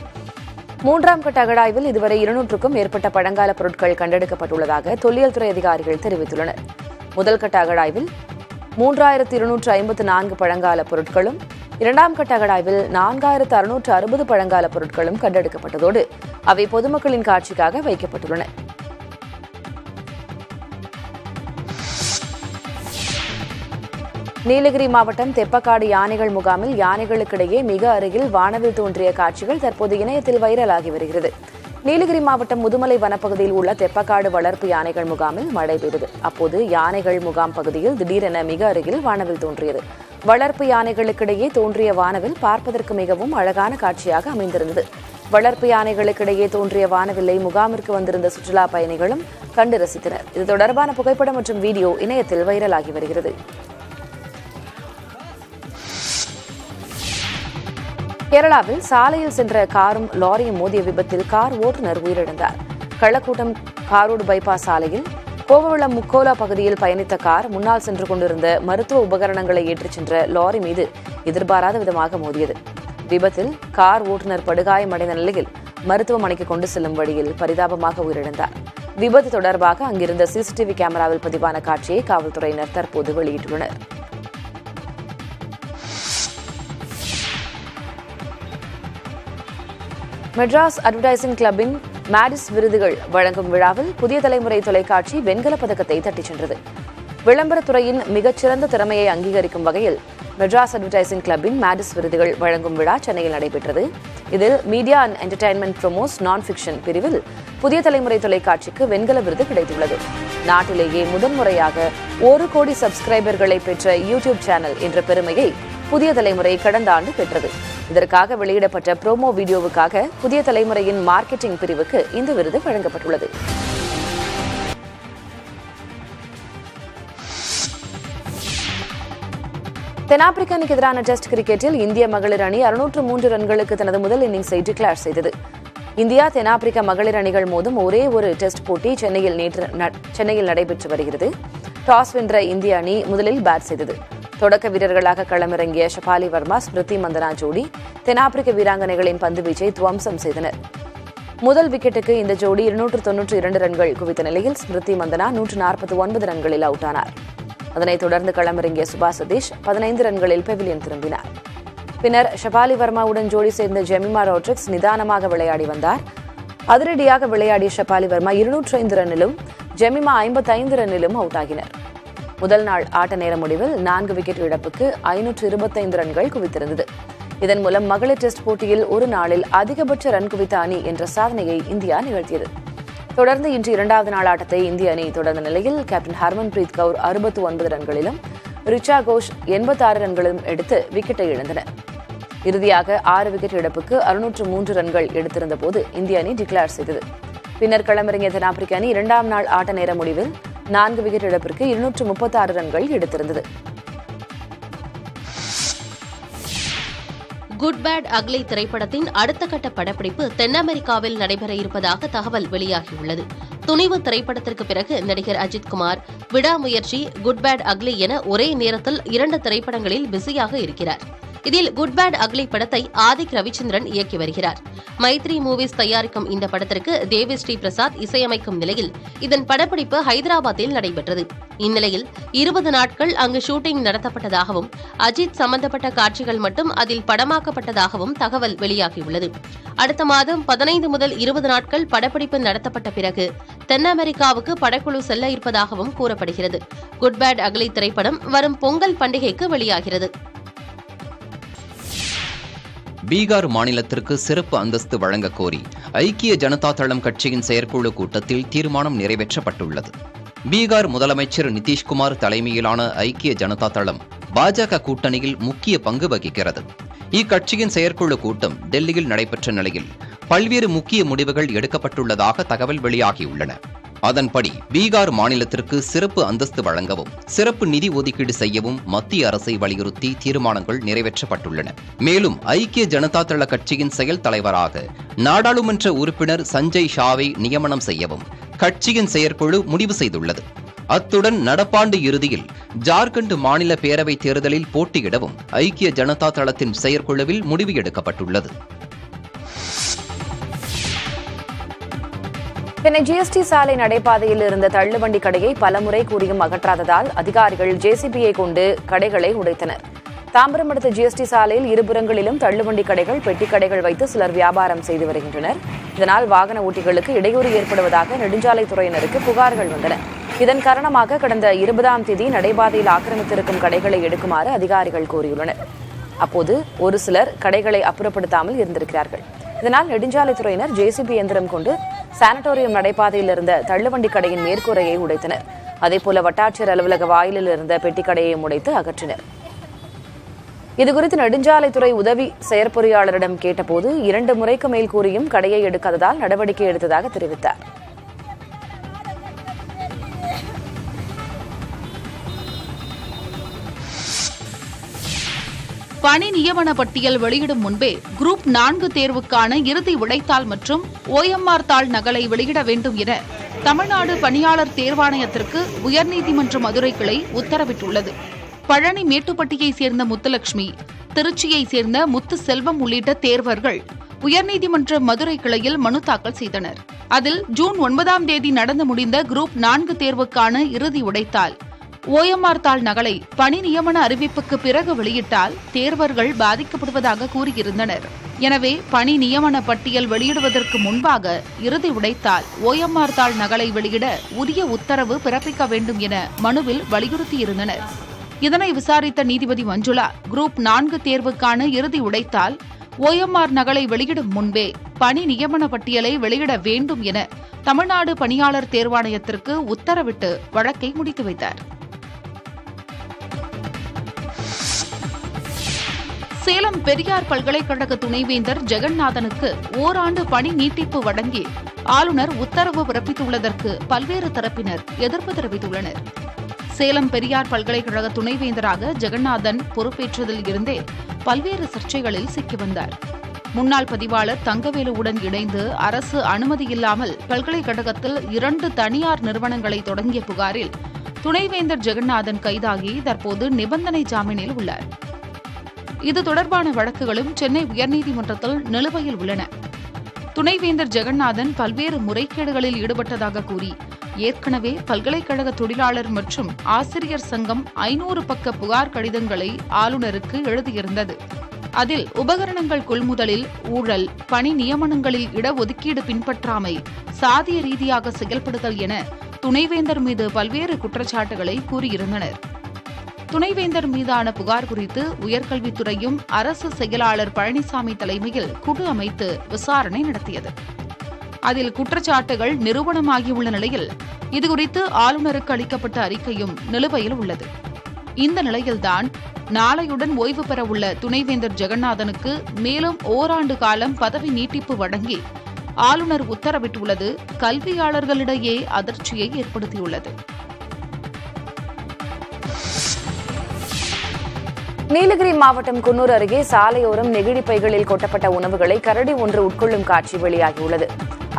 3ஆம் கட்ட அகழாய்வில் இதுவரை 200க்கும் மேற்பட்ட பழங்கால பொருட்கள் கண்டெடுக்கப்பட்டுள்ளதாக தொல்லியல் துறை அதிகாரிகள் தெரிவித்துள்ளனர். முதல் கட்ட அகழாய்வில் 3254 பழங்கால பொருட்களும், 2ஆம் கட்ட அகழாய்வில் 4660 பழங்கால பொருட்களும் கண்டெடுக்கப்பட்டதோடு அவை பொதுமக்களின் காட்சிக்காக வைக்கப்பட்டுள்ளன. நீலகிரி மாவட்டம் தெப்பக்காடு யானைகள் முகாமில் யானைகளுக்கிடையே மிக அருகில் வானவில் தோன்றிய காட்சிகள் தற்போது இணையத்தில் வைரலாகி வருகிறது. நீலகிரி மாவட்டம் முதுமலை வனப்பகுதியில் உள்ள தெப்பக்காடு வளர்ப்பு யானைகள் முகாமில் மழை பெய்தது. அப்போது யானைகள் முகாம் பகுதியில் திடீரென மிக அருகில் வானவில் தோன்றியது. வளர்ப்பு யானைகளுக்கிடையே தோன்றிய வானவில் பார்ப்பதற்கு மிகவும் அழகான காட்சியாக அமைந்திருந்தது. வளர்ப்பு யானைகளுக்கிடையே தோன்றிய வானவில்லை முகாமிற்கு வந்திருந்த சுற்றுலா பயணிகளும் கண்டு ரசித்தனர். இது தொடர்பான புகைப்படம் மற்றும் வீடியோ இணையத்தில் வைரலாகி வருகிறது. கேரளாவில் சாலையில் சென்ற காரும் லாரியும் மோதிய விபத்தில் கார் ஓட்டுநர் உயிரிழந்தார். கள்ளக்கூட்டம் காரோடு பைபாஸ் சாலையில் கோவளம் முக்கோலா பகுதியில் பயணித்த கார் முன்னால் சென்று கொண்டிருந்த மருத்துவ உபகரணங்களை ஏற்றிச் சென்ற லாரி மீது எதிர்பாராத விதமாக மோதியது. விபத்தில் கார் ஓட்டுநர் படுகாயமடைந்த நிலையில் மருத்துவமனைக்கு கொண்டு செல்லும் வழியில் பரிதாபமாக உயிரிழந்தார். விபத்து தொடர்பாக அங்கிருந்த சிசிடிவி கேமராவில் பதிவான காட்சியை காவல்துறையினர் தற்போது வெளியிட்டுள்ளனர். மெட்ராஸ் அட்வர்டைசிங் கிளப்பின் மேடிஸ் விருதுகள் வழங்கும் விழாவில் புதிய தலைமுறை தொலைக்காட்சி வெண்கலப் பதக்கத்தை தட்டிச் சென்றது. விளம்பரத்துறையின் மிகச்சிறந்த திறமையை அங்கீகரிக்கும் வகையில் மெட்ராஸ் அட்வர்டைசிங் கிளப்பின் மேடிஸ் விருதுகள் வழங்கும் விழா சென்னையில் நடைபெற்றது. இதில் மீடியா அண்ட் என்டர்டைன்மெண்ட் ப்ரோமோஸ் நான் ஃபிக்ஷன் பிரிவில் புதிய தலைமுறை தொலைக்காட்சிக்கு வெண்கல விருது கிடைத்துள்ளது. நாட்டிலேயே முதன்முறையாக 1 கோடி சப்ஸ்கிரைபர்களை பெற்ற யூடியூப் சேனல் என்ற பெருமையை புதிய தலைமுறை கடந்த ஆண்டு பெற்றது. இதற்காக வெளியிடப்பட்ட ப்ரோமோ வீடியோவுக்காக புதிய தலைமுறையின் மார்க்கெட்டிங் பிரிவுக்கு இந்த விருது வழங்கப்பட்டுள்ளது. தென்னாப்பிரிக்க அணிக்கு எதிரான டெஸ்ட் கிரிக்கெட்டில் இந்திய மகளிர் அணி 603 ரன்களுக்கு தனது முதல் இன்னிங்ஸை டிக்ளேர் செய்தது. இந்தியா தென்னாப்பிரிக்க மகளிர் அணிகள் மோதும் ஒரே ஒரு டெஸ்ட் போட்டி சென்னையில் நடைபெற்று வருகிறது. டாஸ் வென்ற இந்திய அணி முதலில் பேட் செய்தது. தொடக்க வீரர்களாக களமிறங்கிய ஷபாலி வர்மா, ஸ்மிருதி மந்தனா ஜோடி தென்னாப்பிரிக்க வீராங்கனைகளின் பந்துவீச்சை துவம்சம் செய்தனர். முதல் விக்கெட்டுக்கு இந்த ஜோடி 292 ரன்கள் குவித்த நிலையில் ஸ்மிருதி மந்தனா 149 ரன்களில் அவுட் ஆனார். அதனைத் தொடர்ந்து களமிறங்கிய சுபா சதீஷ் 15 ரன்களில் பெவிலியன் திரும்பினார். பின்னர் ஷபாலி வர்மாவுடன் ஜோடி சேர்ந்த ஜெமிமா ரோட்ரிக்ஸ் நிதானமாக விளையாடி வந்தார். அதிரடியாக விளையாடிய ஷபாலி வர்மா 205 ரன்னிலும் ஜெமிமா 55 ரன்னிலும் அவுட் ஆகினர். முதல் நாள் ஆட்ட நேர முடிவில் 4 விக்கெட் இழப்புக்கு 525 ரன்கள் குவித்திருந்தது. இதன் மூலம் மகளிர் டெஸ்ட் போட்டியில் ஒரு நாளில் அதிகபட்ச ரன் குவித்த அணி என்ற சாதனையை இந்தியா நிகழ்த்தியது. தொடர்ந்து இன்று 2வது நாள் ஆட்டத்தை இந்திய அணி தொடர்ந்த நிலையில் கேப்டன் ஹர்மன்பிரீத் கவுர் 69 ரன்களிலும் ரிச்சா கோஷ் 86 ரன்களிலும் எடுத்து விக்கெட்டை இழந்தனர். இறுதியாக 6 விக்கெட் இழப்புக்கு 603 ரன்கள் எடுத்திருந்த போது இந்திய அணி டிக்ளேர் செய்தது. பின்னர் களமிறங்கிய தென்னாப்பிரிக்க அணி 2ஆம் நாள் ஆட்ட நேர முடிவில் 4 விக்கெட் இழப்பிற்கு 236 ரன்கள் எடுத்திருந்தது. குட் பேட் அக்லி திரைப்படத்தின் அடுத்த கட்ட படப்பிடிப்பு தென் அமெரிக்காவில் நடைபெற இருப்பதாக தகவல் வெளியாகியுள்ளது. துணிவு திரைப்படத்திற்கு பிறகு நடிகர் அஜித்குமார் விடாமுயற்சி, குட் பேட் அக்லி என ஒரே நேரத்தில் 2 திரைப்படங்களில் பிஸியாக இருக்கிறார். இதில் குட் பேட் அக்லி படத்தை ஆதிக் ரவிச்சந்திரன் இயக்கி வருகிறார். மைத்ரி மூவிஸ் தயாரிக்கும் இந்த படத்திற்கு தேவி ஸ்ரீ பிரசாத் இசையமைக்கும் நிலையில் இதன் படப்பிடிப்பு ஹைதராபாத்தில் நடைபெற்றது. இந்நிலையில் 20 நாட்கள் அங்கு ஷூட்டிங் நடத்தப்பட்டதாகவும் அஜித் சம்பந்தப்பட்ட காட்சிகள் மட்டும் அதில் படமாக்கப்பட்டதாகவும் தகவல் வெளியாகியுள்ளது. அடுத்த மாதம் 15 முதல் 20 நாட்கள் படப்பிடிப்பு நடத்தப்பட்ட பிறகு தென் அமெரிக்காவுக்கு படக்குழு செல்ல இருப்பதாகவும் கூறப்படுகிறது. குட் பேட் அக்லி திரைப்படம் வரும் பொங்கல் பண்டிகைக்கு வெளியாகிறது. பீகார் மாநிலத்திற்கு சிறப்பு அந்தஸ்து வழங்கக் கோரி ஐக்கிய ஜனதா தளம் கட்சியின் செயற்குழு கூட்டத்தில் தீர்மானம் நிறைவேற்றப்பட்டுள்ளது. பீகார் முதலமைச்சர் நிதிஷ்குமார் தலைமையிலான ஐக்கிய ஜனதா தளம் பாஜக கூட்டணியில் முக்கிய பங்கு வகிக்கிறது. இக்கட்சியின் செயற்குழு கூட்டம் டெல்லியில் நடைபெற்ற நிலையில் பல்வேறு முக்கிய முடிவுகள் எடுக்கப்பட்டுள்ளதாக தகவல் வெளியாகியுள்ளன. அதன்படி பீகார் மாநிலத்திற்கு சிறப்பு அந்தஸ்து வழங்கவும் சிறப்பு நிதி ஒதுக்கீடு செய்யவும் மத்திய அரசை வலியுறுத்தி தீர்மானங்கள் நிறைவேற்றப்பட்டுள்ளன. மேலும் ஐக்கிய ஜனதா தள கட்சியின் செயல் தலைவராக நாடாளுமன்ற உறுப்பினர் சஞ்சய் ஷாவை நியமனம் செய்யவும் கட்சியின் செயற்குழு முடிவு செய்துள்ளது. அத்துடன் நடப்பாண்டு இறுதியில் ஜார்க்கண்ட் மாநில பேரவைத் தேர்தலில் போட்டியிடவும் ஐக்கிய ஜனதா தளத்தின் செயற்குழுவில் முடிவு எடுக்கப்பட்டுள்ளது. சென்னை ஜிஎஸ்டி சாலை நடைபாதையில் இருந்த தள்ளுவண்டி கடையை பலமுறை கூறியும் அகற்றாததால் அதிகாரிகள் ஜேசிபியை கொண்டு கடைகளை உடைத்தனர். தாம்பரம் அடுத்த ஜிஎஸ்டி சாலையில் இருபுறங்களிலும் தள்ளுவண்டி கடைகள், பெட்டி கடைகள் வைத்து சிலர் வியாபாரம் செய்து வருகின்றனர். இதனால் வாகன ஓட்டிகளுக்கு இடையூறு ஏற்படுவதாக நெடுஞ்சாலைத்துறையினருக்கு புகார்கள் வந்தன. இதன் காரணமாக கடந்த 20ஆம் தேதி நடைபாதையில் ஆக்கிரமித்திருக்கும் கடைகளை எடுக்குமாறு அதிகாரிகள் கோரியுள்ளனர். அப்போது ஒரு சிலர் கடைகளை அப்புறப்படுத்தாமல் இருந்திருக்கிறார்கள். இதனால் நெடுஞ்சாலைத்துறையினர் ஜேசிபி இயந்திரம் கொண்டு சானட்டோரியம் நடைபாதையில் இருந்த தள்ளுவண்டி கடையின் மேற்கூரையை உடைத்தனர். அதேபோல வட்டாட்சியர் அலுவலக வாயிலில் இருந்த பெட்டிக்கடையையும் உடைத்து அகற்றினர். இதுகுறித்து நெடுஞ்சாலைத்துறை உதவி செயற்பொறியாளரிடம் கேட்டபோது 2 முறைக்கு மேல் கூறியும் கடையை எடுக்காததால் நடவடிக்கை எடுத்ததாக தெரிவித்தார். பணி நியமன பட்டியல் வெளியிடும் முன்பே குரூப் 4 தேர்வுக்கான இறுதி விடைத்தாள் மற்றும் OMR தாள் நகலை வெளியிட வேண்டும் என தமிழ்நாடு பணியாளர் தேர்வாணையத்திற்கு உயர்நீதிமன்ற மதுரை கிளை உத்தரவிட்டுள்ளது. பழனி மேட்டுப்பட்டியைச் சேர்ந்த முத்துலட்சுமி, திருச்சியைச் சேர்ந்த முத்து செல்வம் உள்ளிட்ட தேர்வர்கள் உயர்நீதிமன்ற மதுரை கிளையில் மனு தாக்கல் செய்தனர். அதில் ஜூன் 9ஆம் தேதி நடந்து முடிந்த குரூப் 4 தேர்வுக்கான இறுதி விடைத்தாள் OMR தாள் நகலை பணி நியமன அறிவிப்புக்கு பிறகு வெளியிட்டால் தேர்வர்கள் பாதிக்கப்படுவதாக கூறியிருந்தனர். எனவே பணி நியமன பட்டியல் வெளியிடுவதற்கு முன்பாக இறுதி விடைத்தாள் OMR தாள் நகலை வெளியிட உரிய உத்தரவு பிறப்பிக்க வேண்டும் என மனுவில் வலியுறுத்தியிருந்தனர். இதனை விசாரித்த நீதிபதி மஞ்சுளா, குரூப் 4 தேர்வுக்கான இறுதி விடைத்தாள் OMR நகலை வெளியிடும் முன்பே பணி நியமன பட்டியலை வெளியிட வேண்டும் என தமிழ்நாடு பணியாளர் தேர்வாணையத்திற்கு உத்தரவிட்டு வழக்கை முடித்து வைத்தார். சேலம் பெரியார் பல்கலைக்கழக துணைவேந்தர் ஜெகநாதனுக்கு ஓராண்டு பணி நீட்டிப்பு வழங்கி ஆளுநர் உத்தரவு பிறப்பித்துள்ளதற்கு பல்வேறு தரப்பினர் எதிர்ப்பு தெரிவித்துள்ளனர். சேலம் பெரியார் பல்கலைக்கழக துணைவேந்தராக ஜெகநாதன் பொறுப்பேற்றதில் இருந்தே பல்வேறு சர்ச்சைகளில் சிக்கி வந்தார். முன்னாள் பதிவாளர் தங்கவேலுவுடன் இணைந்து அரசு அனுமதியில்லாமல் பல்கலைக்கழகத்தில் 2 தனியார் நிறுவனங்களை தொடங்கிய புகாரில் துணைவேந்தர் ஜெகநாதன் கைதாகி தற்போது நிபந்தனை ஜாமீனில் உள்ளார். இது தொடர்பான வழக்குகளும் சென்னை உயர்நீதிமன்றத்தில் நிலுவையில் உள்ளன. துணைவேந்தர் ஜெகநாதன் பல்வேறு முறைகேடுகளில் ஈடுபட்டதாக கூறி ஏற்கனவே பல்கலைக்கழக தொழிலாளர் மற்றும் ஆசிரியர் சங்கம் 500 பக்க புகார் கடிதங்களை ஆளுநருக்கு எழுதியிருந்தது. அதில் உபகரணங்கள் கொள்முதலில் ஊழல், பணி நியமனங்களில் இடஒதுக்கீடு பின்பற்றாமை, சாதிய ரீதியாக செயல்படுதல் என துணைவேந்தர் மீது பல்வேறு குற்றச்சாட்டுகளை கூறியிருந்தனர். துணைவேந்தர் மீதான புகார் குறித்து உயர்கல்வித்துறையும் அரசு செயலாளர் பழனிசாமி தலைமையில் குழு அமைத்து விசாரணை நடத்தியது. அதில் குற்றச்சாட்டுகள் நிரூபணமாகியுள்ள நிலையில் இதுகுறித்து ஆளுநருக்கு அளிக்கப்பட்ட அறிக்கையும் நிலுவையில் உள்ளது. இந்த நிலையில்தான் நாளையுடன் ஓய்வு பெறவுள்ள துணைவேந்தர் ஜெகநாதனுக்கு மேலும் ஓராண்டு காலம் பதவி நீட்டிப்பு வழங்கி ஆளுநர் உத்தரவிட்டுள்ளது கல்வியாளர்களிடையே அதிர்ச்சியை ஏற்படுத்தியுள்ளது. நீலகிரி மாவட்டம் குன்னூர் அருகே சாலையோரம் நெகிழி பைகளில் கொட்டப்பட்ட உணவுகளை கரடி ஒன்று உட்கொள்ளும் காட்சி வெளியாகியுள்ளது.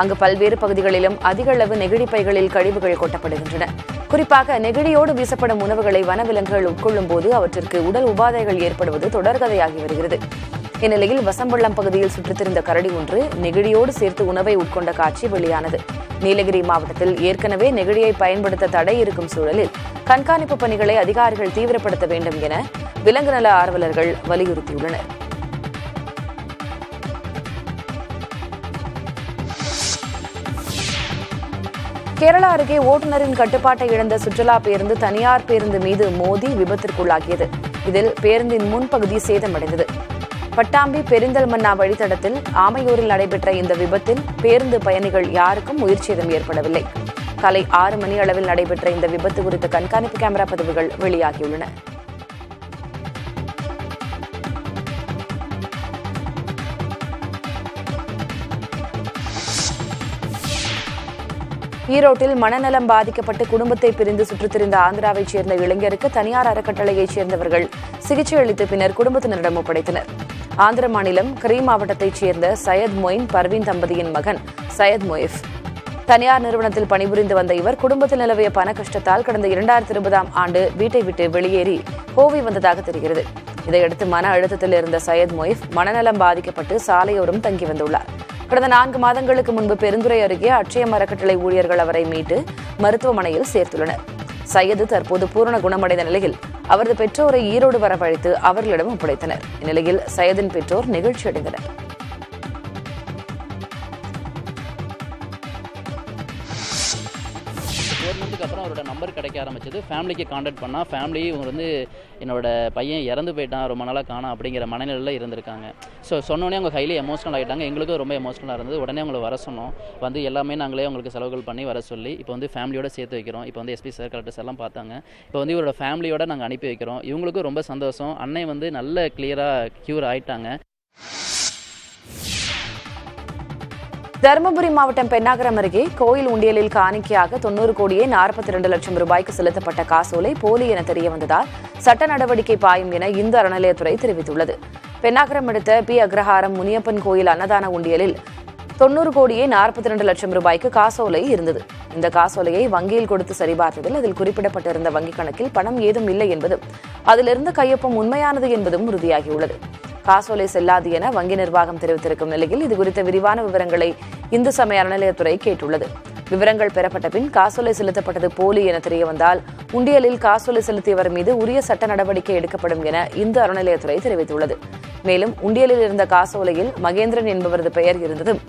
அங்கு பல்வேறு பகுதிகளிலும் அதிக அளவு நெகிழி பைகளில் கழிவுகள் கொட்டப்படுகின்றன. குறிப்பாக நெகிழியோடு வீசப்படும் உணவுகளை வனவிலங்குகள் உட்கொள்ளும் போது அவற்றிற்கு உடல் உபாதைகள் ஏற்படுவது தொடர்கதையாகி வருகிறது. இந்நிலையில் வசம்பள்ளம் பகுதியில் சுற்றித்திருந்த கரடி ஒன்று நெகிழியோடு சேர்த்து உணவை உட்கொண்ட காட்சி வெளியானது. நீலகிரி மாவட்டத்தில் ஏற்கனவே நெகிழியை பயன்படுத்த தடை இருக்கும் சூழலில் கண்காணிப்பு பணிகளை அதிகாரிகள் தீவிரப்படுத்த வேண்டும் என விலங்கு நல ஆர்வலர்கள் வலியுறுத்தியுள்ளனர். கேரளா அருகே ஓட்டுநரின் கட்டுப்பாட்டை இழந்த சுற்றுலா பேருந்து தனியார் பேருந்து மீது மோதி விபத்திற்குள்ளாகியது. இதில் பேருந்தின் முன்பகுதி சேதமடைந்தது. பட்டாம்பி பெரிந்தல்மன்னா வழித்தடத்தில் ஆமையூரில் நடைபெற்ற இந்த விபத்தில் பேருந்து பயணிகள் யாருக்கும் உயிர் சேதம் ஏற்படவில்லை. காலை 6 மணி அளவில் நடைபெற்ற இந்த விபத்து குறித்த கண்காணிப்பு கேமரா பதிவுகள் வெளியாகியுள்ளன. ஈரோட்டில் மனநலம் பாதிக்கப்பட்டு குடும்பத்தை பிரிந்து சுற்றித் திரிந்த ஆந்திராவைச் சேர்ந்த இளைஞருக்கு தனியார் அறக்கட்டளையைச் சேர்ந்தவர்கள் சிகிச்சை அளித்த பின்னர் குடும்பத்தினரிடம் ஒப்படைத்தனர். ஆந்திர மாநிலம் கரீம் மாவட்டத்தைச் சேர்ந்த சையத் மொயின் பர்வீன் தம்பதியின் மகன் சையத் மொயிஃப். தனியார் நிறுவனத்தில் பணிபுரிந்து வந்த இவர் குடும்பத்தில் நிலவிய பண கஷ்டத்தால் கடந்த 2020ஆம் ஆண்டு வீட்டை விட்டு வெளியேறி கோவை வந்ததாக தெரிகிறது. இதையடுத்து மன அழுத்தத்தில் இருந்த சையத் மொயிஃப் மனநலம் பாதிக்கப்பட்டு சாலையோரம் தங்கி வந்துள்ளார். கடந்த 4 மாதங்களுக்கு முன்பு பெருந்துறை அருகே அட்சயம் அறக்கட்டளை ஊழியர்கள் அவரை மீட்டு மருத்துவமனையில் சேர்த்துள்ளனர். சையது தற்போது பூரண குணமடைந்த நிலையில் அவரது பெற்றோரை ஈரோடு வரவழைத்து அவர்களிடம் ஒப்படைத்தனர். இந்நிலையில் சையதின் பெற்றோர் நிகழ்ச்சி அடைந்தனர். அப்புறம் அவரோட நம்பர் கிடைக்க ஆரம்பிச்சது. ஃபேமிலிக்கு காண்டாக்ட் பண்ணால் ஃபேமிலி இவங்க வந்து என்னோட பையன் இறந்து போயிட்டான், ரொம்ப நாளாக காணோம் அப்படிங்கிற மனநிலையில் இருந்திருக்காங்க. ஸோ சொன்னோடனே அவங்க ஹைலி எமோஷனல் ஆகிட்டாங்க. எங்களுக்கும் ரொம்ப எமோஷனலாக இருந்தது. உடனே அவங்களை வர சொன்னோம். வந்து எல்லாமே நாங்களே அவங்களுக்கு செலவுகள் பண்ணி வர சொல்லி இப்போ வந்து ஃபேமிலியோட சேர்த்து வைக்கிறோம். இப்போ வந்து எஸ்பி சார் கலெக்டர்ஸ் எல்லாம் பார்த்தாங்க. இப்போ வந்து இவரோட ஃபேமிலியோட நாங்கள் அனுப்பி வைக்கிறோம். இவங்களுக்கும் ரொம்ப சந்தோஷம். அன்னை வந்து நல்ல கிளியராக க்யூர் ஆயிட்டாங்க. தருமபுரி மாவட்டம் பென்னாகரம் அருகே கோயில் உண்டியலில் காணிக்கையாக 90 கோடியே 42 லட்சம் ரூபாய்க்கு செலுத்தப்பட்ட காசோலை போலி என தெரியவந்ததால் சட்ட நடவடிக்கை பாயும் என இந்து அறநிலையத்துறை தெரிவித்துள்ளது. பென்னாகரம் அடுத்த பி அக்ரஹாரம் முனியப்பன் கோயில் அன்னதான உண்டியலில் 90 கோடியே 42 லட்சம் ரூபாய்க்கு காசோலை இருந்தது. இந்த காசோலையை வங்கியில் கொடுத்து சரிபார்த்ததில் அதில் குறிப்பிடப்பட்டிருந்த வங்கிக் கணக்கில் பணம் ஏதும் இல்லை என்பதும் அதிலிருந்த கையொப்பம் உண்மையானது என்பதும் உறுதியாகியுள்ளது. காசோலை செல்லாது என வங்கி நிர்வாகம் தெரிவித்திருக்கும் நிலையில் இதுகுறித்த விரிவான விவரங்களை இந்து சமய அறநிலையத்துறை கேட்டுள்ளது. விவரங்கள் பெறப்பட்ட பின் காசோலை செலுத்தப்பட்டது போலி என தெரியவந்தால் உண்டியலில் காசோலை செலுத்தியவர் மீது உரிய சட்ட நடவடிக்கை எடுக்கப்படும் என இந்து அறநிலையத்துறை தெரிவித்துள்ளது. மேலும் உண்டியலில் இருந்த காசோலையில் மகேந்திரன் என்பவரது பெயர் இருந்ததும்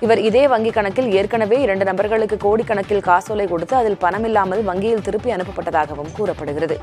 இவர் இதே வங்கிக் கணக்கில் ஏற்கனவே 2 நபர்களுக்கு கோடிக்கணக்கில் காசோலை கொடுத்து அதில் பணமில்லாமல் வங்கியில் திருப்பி அனுப்பப்பட்டதாகவும் கூறப்படுகிறது.